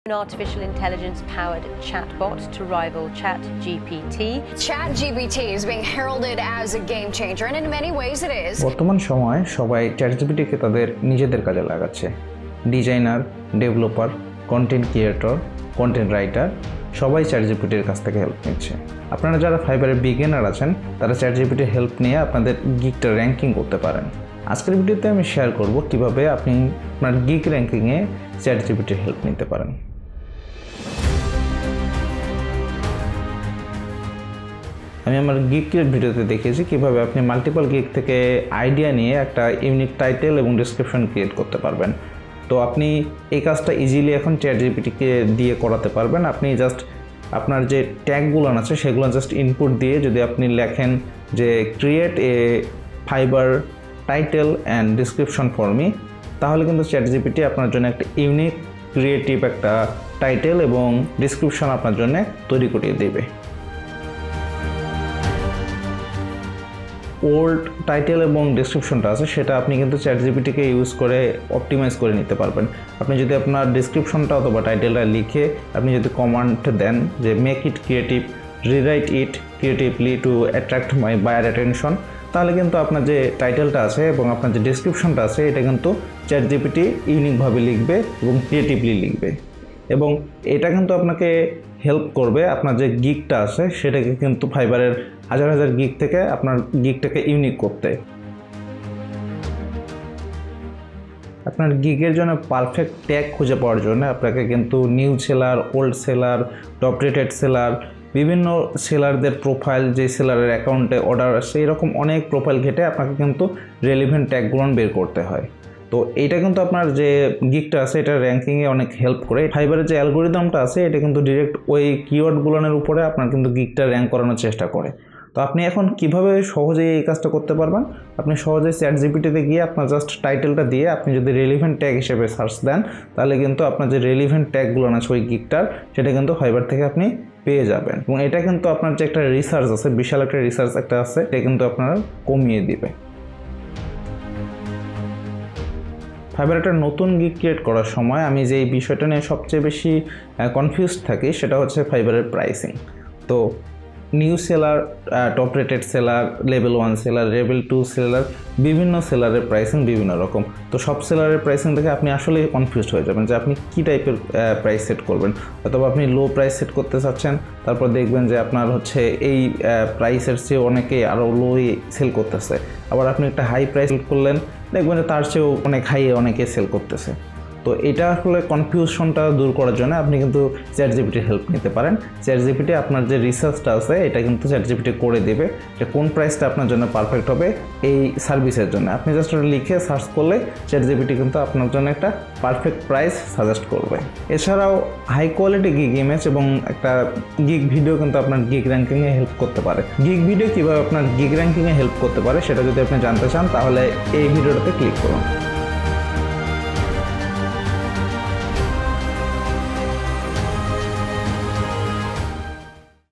An artificial intelligence-powered chatbot to rival ChatGPT. ChatGPT is being heralded as a game changer, and in many ways it is. বর্তমান সময়ে সবাই ChatGPT-কে তাদের নিজেদের কাজে লাগাচ্ছে। Designer, developer, content creator, content writer সবাই ChatGPT-র কাছ থেকে হেল্প নিচ্ছে। আপনারা যারা ফাইবারের বিগিনার আছেন তারা ChatGPT-র হেল্প নিয়ে আপনাদের গিগটা র্যাঙ্কিং করতে পারেন। আজকের ভিডিওতে আমি শেয়ার করব কিভাবে আপনি আপনার গিগ র্যাঙ্কিংয়ে ChatGPT-র হেল্প নিতে পারেন। আমি আমার গিগের ভিডিওতে দেখিয়েছি কিভাবে আপনি মাল্টিপল গিগ থেকে আইডিয়া নিয়ে একটা ইউনিক টাইটেল এবং ডেসক্রিপশন ক্রিয়েট করতে পারবেন। তো আপনি এই কাজটা ইজিলি এখন ChatGPT-কে দিয়ে করাতে পারবেন। আপনি জাস্ট আপনার যে ট্যাগগুলো আছে সেগুলো জাস্ট ইনপুট দিয়ে যদি আপনি লেখেন যে create a fibre title and description for me, তাহলে কিন্তু ChatGPT আপনার জন্য একটা ইউনিক ক্রিয়েটিভ একটা টাইটেল এবং ডেসক্রিপশন আপনার জন্য তৈরি করিয়ে দেবে। ওল্ড টাইটেল এবং ডেসক্রিপশনটা আছে সেটা আপনি কিন্তু ChatGPT-কে ইউজ করে অপটিমাইজ করে নিতে পারবেন। আপনি যদি আপনার ডেসক্রিপশনটা অথবা টাইটেলটা লিখে আপনি যদি কমান্ড দেন যে make it creative, rewrite it creatively to attract my buyer attention, তাহলে কিন্তু আপনার যে টাইটেলটা আছে এবং আপনার যে ডেসক্রিপশনটা আছে এটা কিন্তু ChatGPT ইউনিকভাবে লিখবে এবং ক্রিয়েটিভলি লিখবে, এবং এটা কিন্তু আপনাকে হেল্প করবে আপনার যে গিগটা আছে সেটাকে কিন্তু ফাইবারের হাজার হাজার গিগ থেকে আপনার গিগটাকে ইউনিক করতে। আপনার গিগের জন্য পারফেক্ট ট্যাগ খুঁজে পাওয়ার জন্য আপনাকে কিন্তু new seller, old seller, top rated seller, বিভিন্ন সেলারদের প্রোফাইল, যে সেলারের অ্যাকাউন্টে অর্ডার আসছে এরকম অনেক প্রোফাইল ঘেটে আপনাকে কিন্তু রেলিভেন্ট ট্যাগগুলো বের করতে হয়। তো এইটা কিন্তু আপনার যে গিগটা আছে এটা র্যাঙ্কিংয়ে অনেক হেল্প করে। ফাইবারের যে অ্যালগোরিদমটা আছে এটা কিন্তু ডিরেক্ট ওই কিওয়ার্ডগুলোর উপরে আপনার কিন্তু গিগটা র্যাঙ্ক করানোর চেষ্টা করে। তো আপনি এখন কিভাবে সহজেই এই কাজটা করতে পারবেন? আপনি সহজেই ChatGPT-তে গিয়ে আপনার জাস্ট টাইটেলটা দিয়ে আপনি যদি রেলিভেন্ট ট্যাগ হিসেবে সার্চ দেন তাহলে কিন্তু আপনার যে রেলিভেন্ট ট্যাগগুলো আছে ওই গিগটার সেটা কিন্তু ফাইবার থেকে আপনি পেয়ে যাবেন, এবং এটা কিন্তু আপনার যে একটা রিসার্চ আছে, বিশাল একটা রিসার্চ একটা আছে, এটা কিন্তু আপনারা কমিয়ে দিবে। ফাইবার একটা নতুন গিগ ক্রিয়েট করার সময় আমি যে বিষয়টা নিয়ে সবচেয়ে বেশি কনফিউজড থাকি সেটা হচ্ছে ফাইবারের প্রাইসিং। তো new seller, top rated seller, level 1 seller, level 2 seller, বিভিন্ন সেলারের প্রাইসিং বিভিন্ন রকম। তো সব সেলারের প্রাইসিং দেখে আপনি আসলে কনফিউজড হয়ে যাবেন যে আপনি কী টাইপের প্রাইস সেট করবেন। অথবা আপনি লো প্রাইস সেট করতে চাচ্ছেন, তারপর দেখবেন যে আপনার হচ্ছে এই প্রাইসের চেয়ে অনেকে আরও লোই সেল করতেছে। আবার আপনি একটা হাই প্রাইস সেল করলেন, দেখবেন যে তার চেয়েও অনেক হাইয়ে অনেকে সেল করতেছে। তো এটা আসলে কনফিউশনটা দূর করার জন্য আপনি কিন্তু ChatGPT-র হেল্প নিতে পারেন। ChatGPT আপনার যে রিসার্চটা আছে এটা কিন্তু ChatGPT করে দেবে যে কোন প্রাইসটা আপনার জন্য পারফেক্ট হবে এই সার্ভিসের জন্য। আপনি জাস্ট লিখে সার্চ করলে ChatGPT কিন্তু আপনার জন্য একটা পারফেক্ট প্রাইস সাজেস্ট করবে। এছাড়াও হাই কোয়ালিটি গিগ ইমেজ এবং একটা গিগ ভিডিও কিন্তু আপনার গিগ র্যাঙ্কিংয়ে হেল্প করতে পারে। গিগ ভিডিও কীভাবে আপনার গিগ র্যাঙ্কিংয়ে হেল্প করতে পারে সেটা যদি আপনি জানতে চান তাহলে এই ভিডিওটাতে ক্লিক করুন।